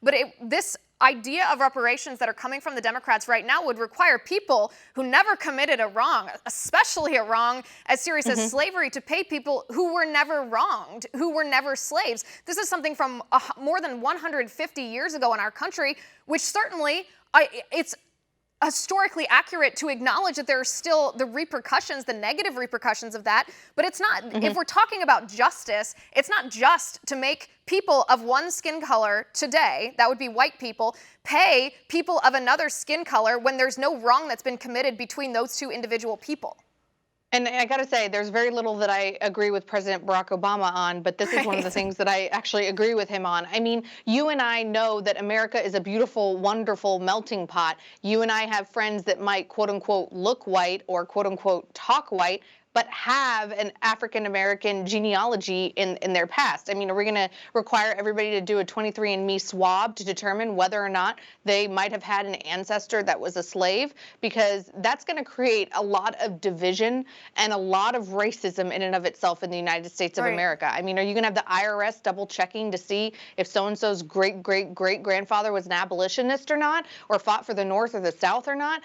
But this idea of reparations that are coming from the Democrats right now would require people who never committed a wrong, especially a wrong as serious as slavery, to pay people who were never wronged, who were never slaves. This is something from more than 150 years ago in our country, which certainly it's historically accurate to acknowledge that there are still the repercussions, the negative repercussions of that. But it's not, if we're talking about justice, it's not just to make people of one skin color today, that would be white people, pay people of another skin color when there's no wrong that's been committed between those two individual people. And I got to say, there's very little that I agree with President Barack Obama on, but this is one of the things that I actually agree with him on. I mean, you and I know that America is a beautiful, wonderful melting pot. You and I have friends that might, quote unquote, look white or, quote unquote, talk white, but have an African-American genealogy in their past. I mean, are we going to require everybody to do a 23andMe swab to determine whether or not they might have had an ancestor that was a slave? Because that's going to create a lot of division and a lot of racism in and of itself in the United States of America. I mean, are you going to have the IRS double checking to see if so-and-so's great-great-great-grandfather was an abolitionist or not, or fought for the North or the South or not?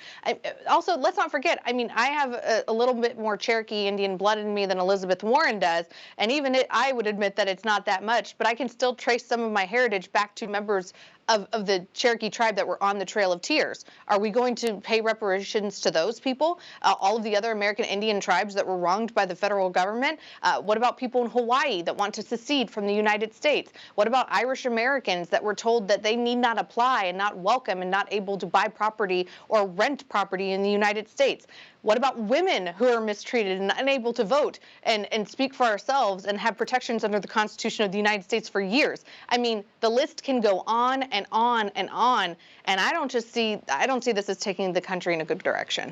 Also, let's not forget, I mean, I have a little bit more Cherokee Indian blood in me than Elizabeth Warren does, and even I would admit that it's not that much, but I can still trace some of my heritage back to members of the Cherokee tribe that were on the Trail of Tears. Are we going to pay reparations to those people? All of the other American Indian tribes that were wronged by the federal government? What about people in Hawaii that want to secede from the United States? What about Irish Americans that were told that they need not apply and not welcome and not able to buy property or rent property in the United States? What about women who are mistreated and unable to vote and speak for ourselves and have protections under the Constitution of the United States for years? I mean, the list can go on and on and on, and I don't see this as taking the country in a good direction.